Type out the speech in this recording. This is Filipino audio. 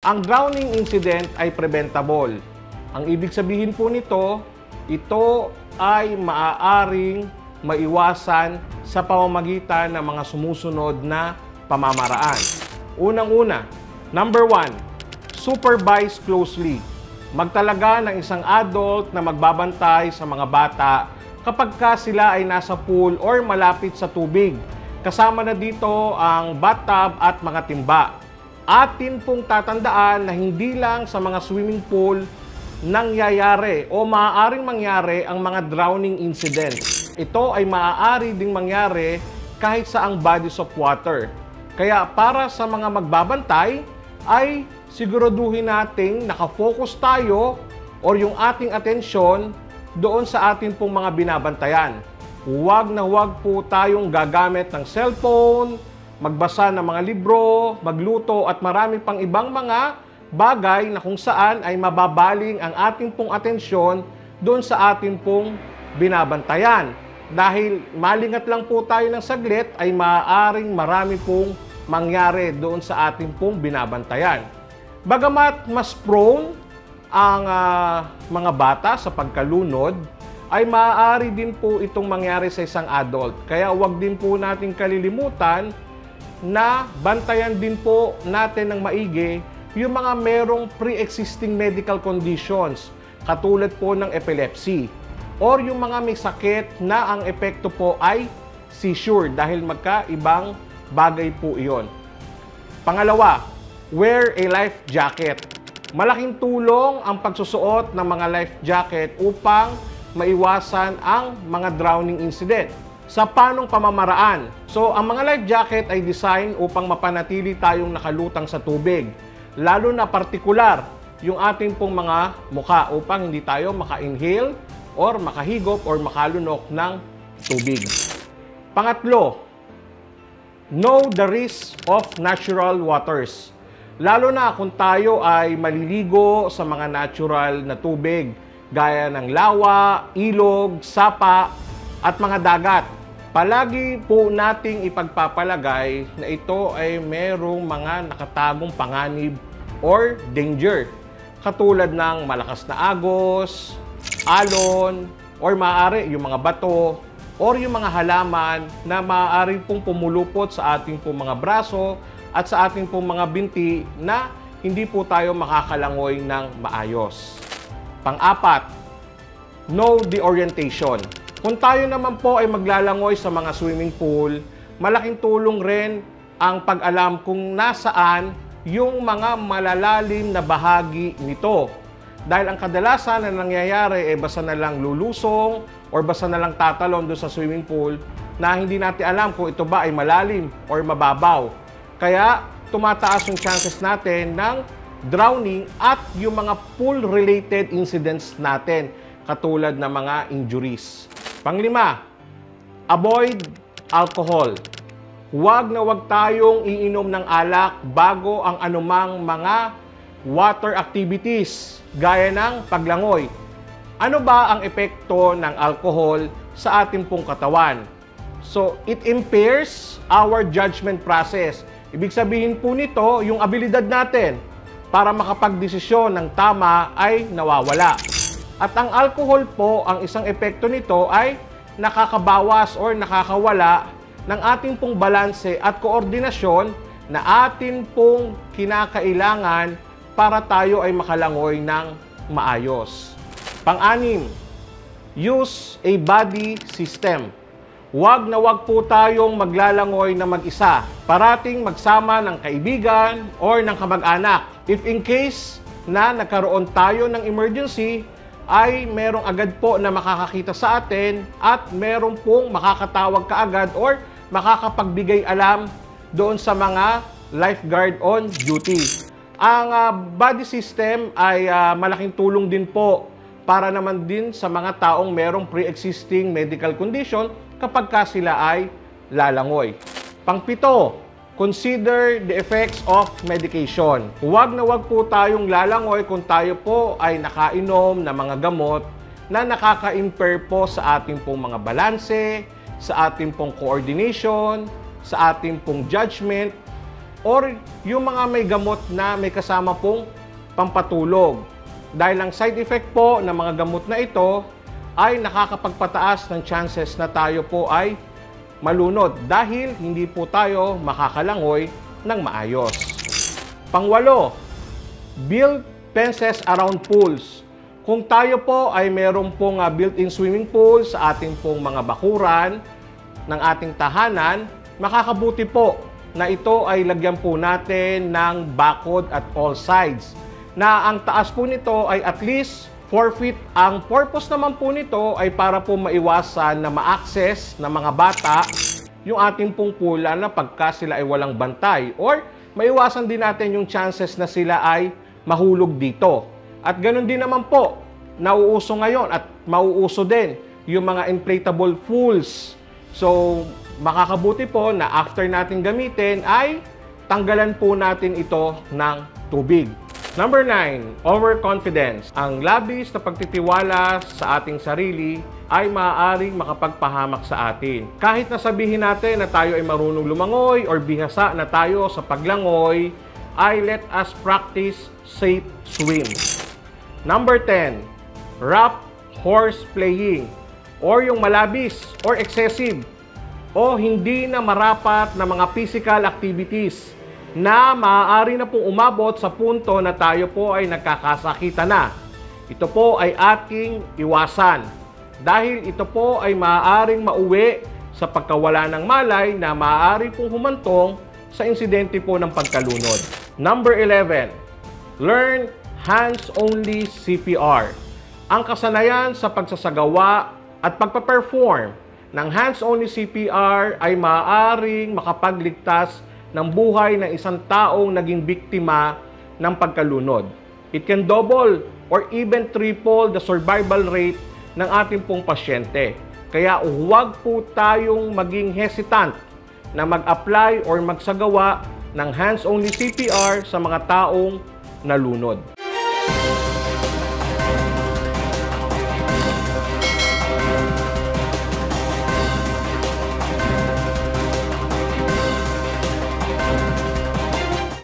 Ang drowning incident ay preventable. Ang ibig sabihin po nito, ito ay maaaring maiwasan sa pamamagitan ng mga sumusunod na pamamaraan. Unang-una, number 1, supervise closely. Magtalaga ng isang adult na magbabantay sa mga bata kapag sila ay nasa pool or malapit sa tubig. Kasama na dito ang bathtub at mga timba. Atin pong tatandaan na hindi lang sa mga swimming pool nangyayari o maaaring mangyari ang mga drowning incidents. Ito ay maaari ding mangyari kahit sa ang bodies of water. Kaya para sa mga magbabantay ay siguraduhin nating nakafocus tayo o yung ating atensyon doon sa atin pong mga binabantayan. Huwag na huwag po tayong gagamit ng cellphone, magbasa ng mga libro, magluto at marami pang ibang mga bagay na kung saan ay mababaling ang ating pong atensyon doon sa ating pong binabantayan. Dahil malingat lang po tayo ng saglit ay maaaring marami pong mangyari doon sa ating pong binabantayan. Bagamat mas prone ang mga bata sa pagkalunod, ay maaari din po itong mangyari sa isang adult. Kaya huwag din po nating kalilimutan na bantayan din po natin ng maigi yung mga merong pre-existing medical conditions katulad po ng epilepsy or yung mga may sakit na ang epekto po ay seizure dahil magkaibang bagay po iyon. Pangalawa, wear a life jacket. Malaking tulong ang pagsusuot ng mga life jacket upang maiwasan ang mga drowning incident. Sa panong pamamaraan. So, ang mga life jacket ay design upang mapanatili tayong nakalutang sa tubig. Lalo na partikular yung ating pong mga mukha upang hindi tayo maka-inhale or makahigop or makalunok ng tubig. Pangatlo, know the risk of natural waters. Lalo na kung tayo ay maliligo sa mga natural na tubig gaya ng lawa, ilog, sapa at mga dagat. Palagi po nating ipagpapalagay na ito ay merong mga nakatagong panganib or danger. Katulad ng malakas na agos, alon, or maaari yung mga bato, or yung mga halaman na maaari pong pumulupot sa ating pong mga braso at sa ating pong mga binti na hindi po tayo makakalangoy ng maayos. Pang-apat, know the orientation. Kung tayo naman po ay maglalangoy sa mga swimming pool, malaking tulong rin ang pag-alam kung nasaan yung mga malalalim na bahagi nito. Dahil ang kadalasan na nangyayari ay basta na lang lulusong or basta na lang tatalon doon sa swimming pool na hindi natin alam kung ito ba ay malalim or mababaw. Kaya tumataas yung chances natin ng drowning at yung mga pool-related incidents natin katulad ng mga injuries. Panglima, avoid alcohol. Huwag na huwag tayong iinom ng alak bago ang anumang mga water activities gaya ng paglangoy. Ano ba ang epekto ng alcohol sa ating pong katawan? So, it impairs our judgment process. Ibig sabihin po nito, yung abilidad natin para makapagdesisyon ng tama ay nawawala. At ang alcohol po, ang isang epekto nito ay nakakabawas or nakakawala ng ating pong balanse at koordinasyon na atin pong kinakailangan para tayo ay makalangoy ng maayos. Pang-anim, use a body system. Huwag na huwag po tayong maglalangoy na mag-isa. Parating magsama ng kaibigan or ng kamag-anak. If in case na nagkaroon tayo ng emergency, ay merong agad po na makakakita sa atin at meron pong makakatawag kaagad or makakapagbigay alam doon sa mga lifeguard on duty. Ang body system ay malaking tulong din po para naman din sa mga taong merong pre-existing medical condition kapag sila ay lalangoy. Pangpito, consider the effects of medication. Huwag na huwag po tayong lalangoy kung tayo po ay nakainom ng mga gamot na nakaka-impair po sa ating pong mga balanse, sa ating pong coordination, sa ating pong judgment, or yung mga may gamot na may kasama pong pampatulog. Dahil ang side effect po ng mga gamot na ito ay nakakapagpataas ng chances na tayo po ay malunod dahil hindi po tayo makakalangoy ng maayos. Pangwalo, build fences around pools. Kung tayo po ay meron pong built-in swimming pool sa ating pong mga bakuran ng ating tahanan, makakabuti po na ito ay lagyan po natin ng bakod at all sides. Na ang taas po nito ay at least 4 feet. Ang purpose naman po nito ay para po maiwasan na ma-access ng mga bata yung ating pong pula na pagka sila ay walang bantay, or maiwasan din natin yung chances na sila ay mahulog dito. At ganoon din naman po, nauuso ngayon at mauuso din yung mga inflatable pools. So, makakabuti po na after natin gamitin ay tanggalan po natin ito ng tubig. Number 9, overconfidence. Ang labis na pagtitiwala sa ating sarili ay maaaring makapagpahamak sa atin. Kahit na sabihin natin na tayo ay marunong lumangoy or bihasa na tayo sa paglangoy, ay let us practice safe swim. Number 10, rough horse playing, or yung malabis or excessive o hindi na marapat na mga physical activities na maaari na pong umabot sa punto na tayo po ay nagkakasakitan na. Ito po ay ating iwasan dahil ito po ay maaaring mauwi sa pagkawala ng malay na maaari pong humantong sa insidente po ng pagkalunod. Number 11, learn hands-only CPR. Ang kasanayan sa pagsasagawa at pagpaperform ng hands-only CPR ay maaaring makapagligtas ng buhay ng isang taong naging biktima ng pagkalunod. It can double or even triple the survival rate ng ating pong pasyente. Kaya huwag po tayong maging hesitant na mag-apply or magsagawa ng hands-only CPR sa mga taong nalunod.